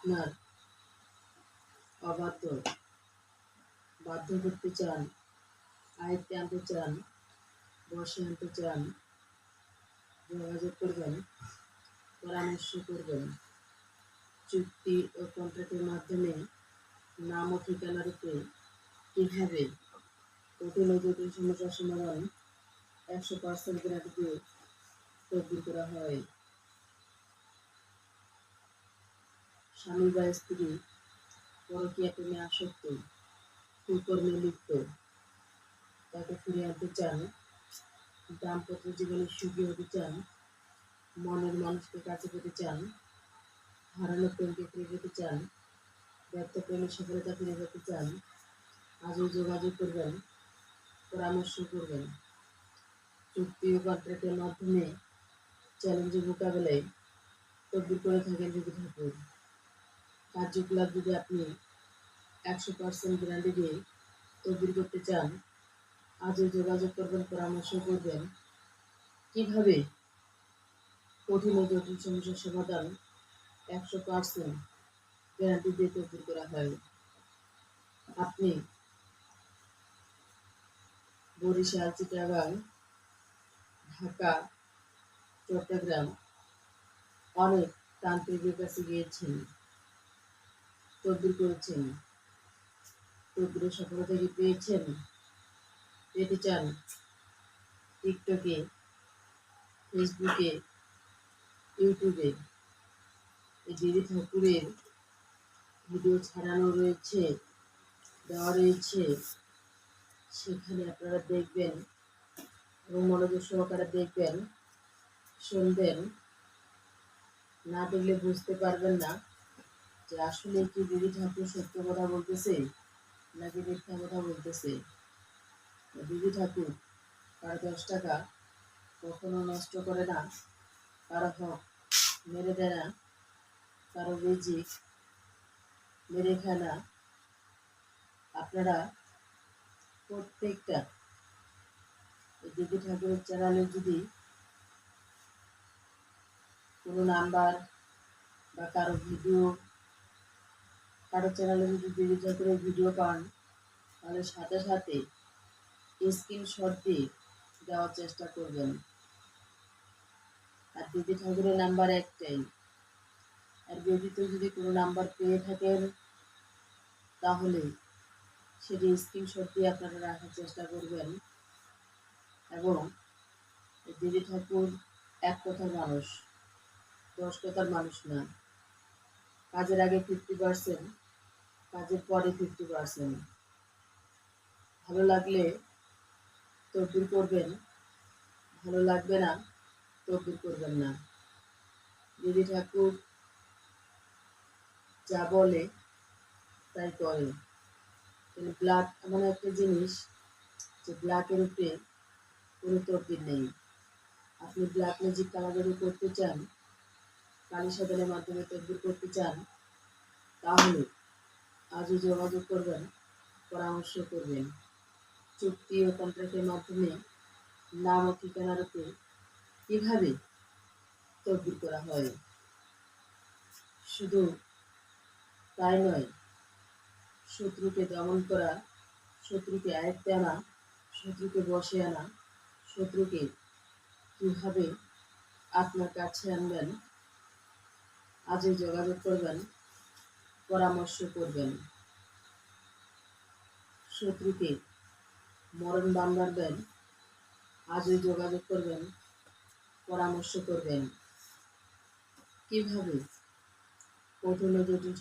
আপনার অবাধ্য বাধ্য করতে চান, আয়ত্তে আনতে চান, বশে আনতে চান, যোগাযোগ করবেন, পরামর্শ করবেন। চুক্তি ও কন্ট্রাক্টের মাধ্যমে নাম ও ঠিকানার উপরে কীভাবে কঠিন ও জটিল সমস্যার সমাধান 100% গ্যারান্টি দিয়ে তদবির করা হয়। স্বামী বা স্ত্রী পরকীয়া প্রেমে আসক্ত, কুকর্মে লিপ্ত, তাকে ফিরিয়ে আনতে চান, দাম্পত্য জীবনে সুখী হতে চান, মনের মানুষকে কাছে পেতে চান, হারানো প্রেমকে ফিরে পেতে চান, ব্যর্থ প্রেমের সফলতা ফিরে পেতে চান, আজও যোগাযোগ করবেন, পরামর্শ করবেন। চুক্তি ও কন্ট্রাক্টের মাধ্যমে চ্যালেঞ্জের মোকাবেলায় তদবির করে থাকেন যদি ঠাকুর। কার্যকলাপ যদি আপনি 100% গ্যারান্টি দিয়ে তদবির করতে চান, আজও যোগাযোগ করবেন, পরামর্শ করবেন কিভাবে কঠিন ও জটিল সমস্যার সমাধান 100% গ্যারান্টি দিয়ে তদবির করা হয়। আপনি বরিশাল, চিটাগাং, ঢাকা, চট্টগ্রাম অনেক তান্ত্রিকের কাছে গিয়েছেন, তদবির করেছেন, তদবিরের সফলতা কি পেয়েছেন? পেতে চান? টিকটকে, ফেসবুকে, ইউটিউবে এই দিদি ঠাকুরের ভিডিও ছাড়ানো রয়েছে, দেওয়া রয়েছে, সেখানে আপনারা দেখবেন এবং মনোযোগ সহকারে দেখবেন, শুনবেন। না দেখলে বুঝতে পারবেন না যে আসলে কি দিদি ঠাকুর সত্য কথা বলতেছে নাকি মিথ্যা কথা বলতেছে। দিদি ঠাকুর কারো 10 টাকা কখনো নষ্ট করে না, কারো হক মেরে দেয় না, কারো রিজিক মেরে খায় না। আপনারা প্রত্যেকটা দিদি ঠাকুরের চ্যানেলে যদি কোনো নাম্বার বা কারো ভিডিও, কারো চ্যানেলে যদি দিদি ঠাকুরের ভিডিও পান, তাহলে সাথে সাথে স্ক্রিনশট দিয়ে দেওয়ার চেষ্টা করবেন। আর দিদি ঠাকুরের নাম্বার একটাই। আর ব্যতীত যদি কোনো নাম্বার পেয়ে থাকেন, তাহলে সেটি স্ক্রিনশট দিয়ে আপনারা রাখার চেষ্টা করবেন। এবং দিদি ঠাকুর এক কথার মানুষ, 10 কথার মানুষ না। কাজের আগে 50%, কাজের পরে 50%। ভালো লাগলে তদবির করবেন, ভালো লাগবে না তদবির করবেন না। দিদি ঠাকুর যা বলে তাই করে। কিন্তু ব্লাড এমন একটা জিনিস যে ব্লাকের উপরে কোনো তদবির নেই। আপনি ব্লাক ম্যাজিক কালাজারি করতে চান, কালী সাধনের মাধ্যমে তদবির করতে চান, তাহলে আজই যোগাযোগ করবেন, পরামর্শ করবেন। চুক্তি ও কন্ট্রাক্টের মাধ্যমে নাম ও ঠিকানার উপরে কীভাবে তদবির করা হয়। শুধু তাই নয়, শত্রুকে দমন করা, শত্রুকে আয়ত্তে আনা, শত্রুকে বশে আনা, শত্রুকে কীভাবে আপনার কাছে আনবেন, আজই যোগাযোগ করবেন, পরামর্শ করবেন। শত্রুকে মরণ বান মারবেন, আজই যোগাযোগ করবেন, পরামর্শ করবেন কিভাবে কঠিন ও জটিল